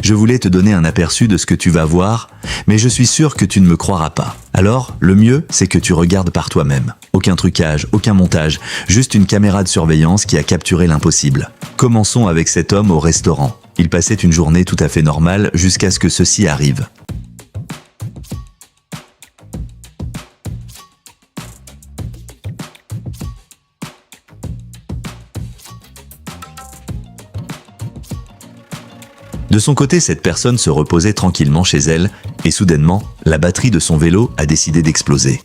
Je voulais te donner un aperçu de ce que tu vas voir, mais je suis sûr que tu ne me croiras pas. Alors, le mieux, c'est que tu regardes par toi-même. Aucun trucage, aucun montage, juste une caméra de surveillance qui a capturé l'impossible. Commençons avec cet homme au restaurant. Il passait une journée tout à fait normale jusqu'à ce que ceci arrive. De son côté, cette personne se reposait tranquillement chez elle et soudainement, la batterie de son vélo a décidé d'exploser.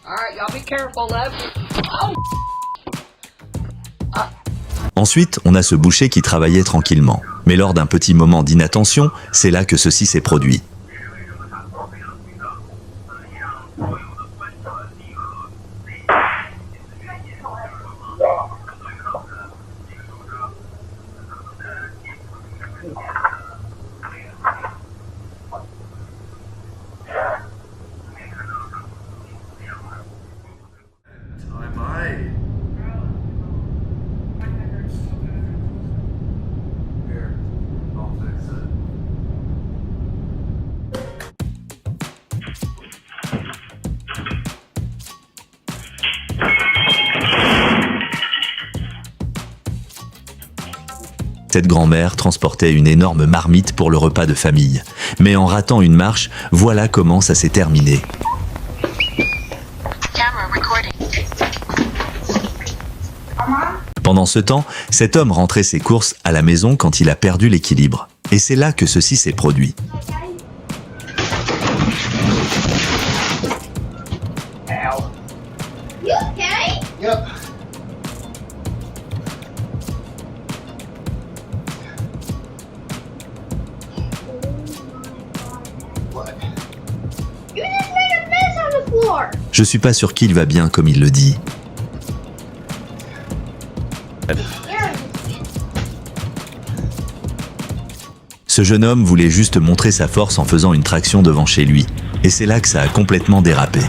Alright, y'all be careful, love. Oh! Ensuite, on a ce boucher qui travaillait tranquillement. Mais lors d'un petit moment d'inattention, c'est là que ceci s'est produit. Cette grand-mère transportait une énorme marmite pour le repas de famille. Mais en ratant une marche, voilà comment ça s'est terminé. Pendant ce temps, cet homme rentrait ses courses à la maison quand il a perdu l'équilibre. Et c'est là que ceci s'est produit. Je suis pas sûr qu'il va bien comme il le dit. Ce jeune homme voulait juste montrer sa force en faisant une traction devant chez lui. Et c'est là que ça a complètement dérapé.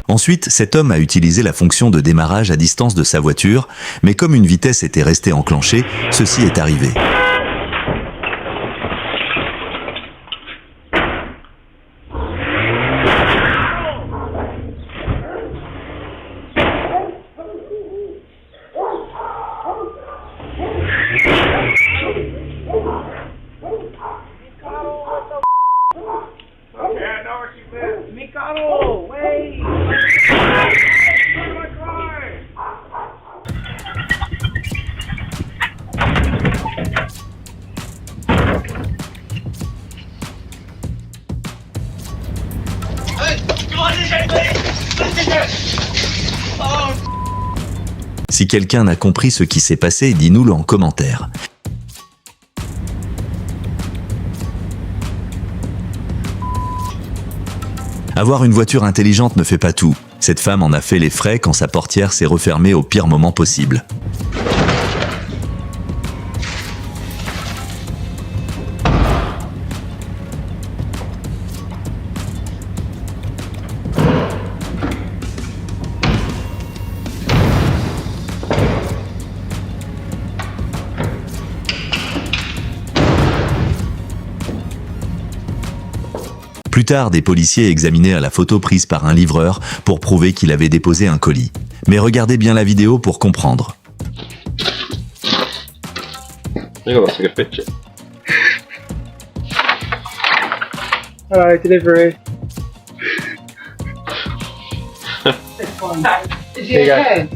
Ensuite, cet homme a utilisé la fonction de démarrage à distance de sa voiture, mais comme une vitesse était restée enclenchée, ceci est arrivé. Si quelqu'un n'a compris ce qui s'est passé, dis-nous-le en commentaire. Avoir une voiture intelligente ne fait pas tout. Cette femme en a fait les frais quand sa portière s'est refermée au pire moment possible. Plus tard, des policiers examinèrent la photo prise par un livreur pour prouver qu'il avait déposé un colis. Mais regardez bien la vidéo pour comprendre. think that's like a picture. Alright, delivery. Is he okay?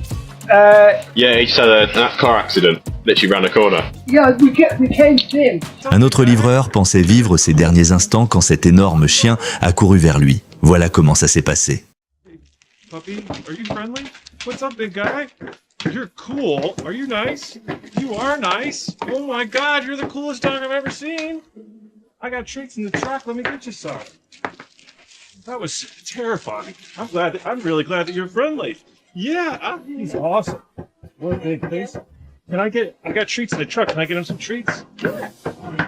Yeah, he just had a car accident. Literally round the corner. Yeah, we changed him. Un autre livreur pensait vivre ses derniers instants quand cet énorme chien a couru vers lui. Voilà comment ça s'est passé. Puppy, are you friendly? What's up, big guy? You're cool. Are you nice? You are nice. Oh my god, you're the coolest dog I've ever seen. I got treats in the truck. Let me get you some. That was terrifying. I'm really glad that you're friendly. Yeah, he's awesome. What a big face. I got treats in the truck. Can I get him some treats? Yeah.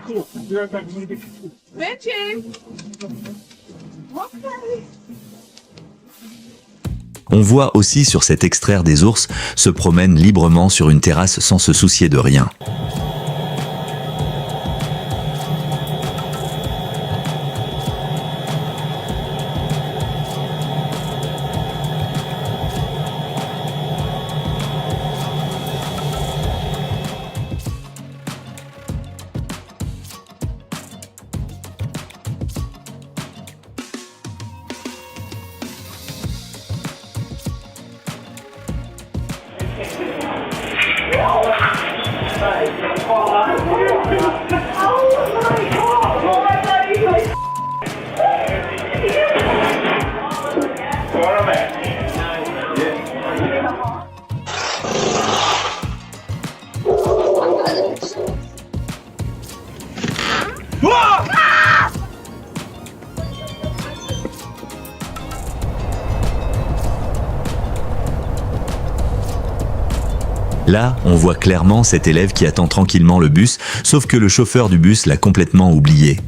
Cool. Be right back. I'm gonna get you. Benji! Okay. On voit aussi sur cet extrait des ours se promènent librement sur une terrasse sans se soucier de rien. Là, on voit clairement cet élève qui attend tranquillement le bus, sauf que le chauffeur du bus l'a complètement oublié.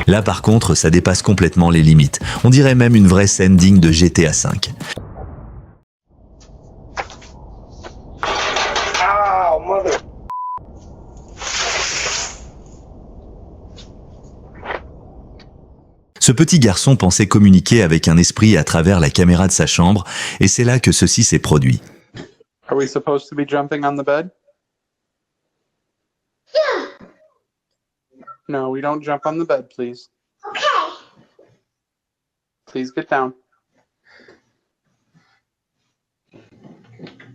Là par contre, ça dépasse complètement les limites. On dirait même une vraie scène digne de GTA V. Ce petit garçon pensait communiquer avec un esprit à travers la caméra de sa chambre, et c'est là que ceci s'est produit. Are we supposed to be jumping on the bed? Yeah. No, we don't jump on the bed, please. Okay. Please get down.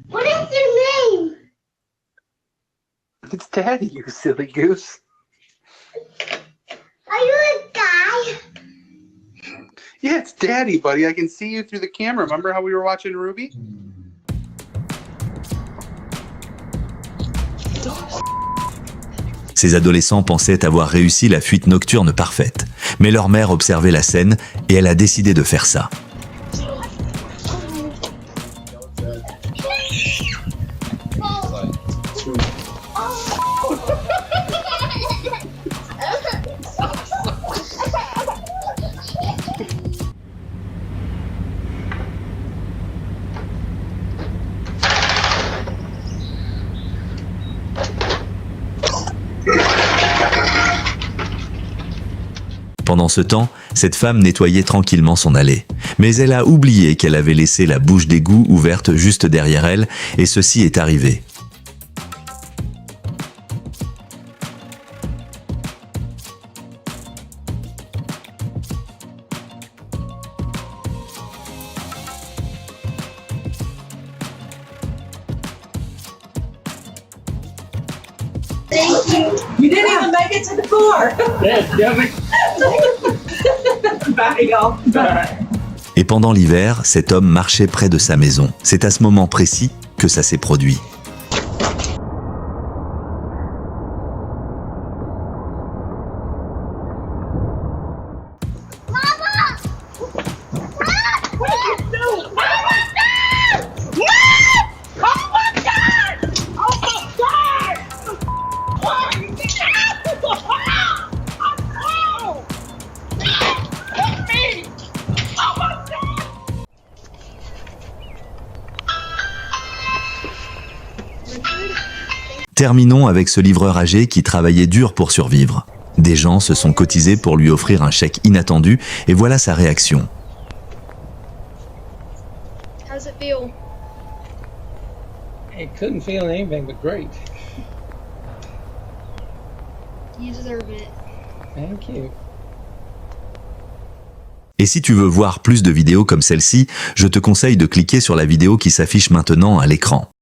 What is your name? It's Daddy, you silly goose. Are you a guy? Yeah, it's Daddy, buddy. I can see you through the camera. Remember how we were watching Ruby? Ces adolescents pensaient avoir réussi la fuite nocturne parfaite. Mais leur mère observait la scène et elle a décidé de faire ça. Pendant ce temps, cette femme nettoyait tranquillement son allée. Mais elle a oublié qu'elle avait laissé la bouche d'égout ouverte juste derrière elle, et ceci est arrivé. You didn't even make it to the car. Bye, y'all. Bye. Et pendant l'hiver, cet homme marchait près de sa maison. C'est à ce moment précis que ça s'est produit. Terminons avec ce livreur âgé qui travaillait dur pour survivre. Des gens se sont cotisés pour lui offrir un chèque inattendu et voilà sa réaction. How does it feel? It couldn't feel anything but great. You deserve it. Thank you. Et si tu veux voir plus de vidéos comme celle-ci, je te conseille de cliquer sur la vidéo qui s'affiche maintenant à l'écran.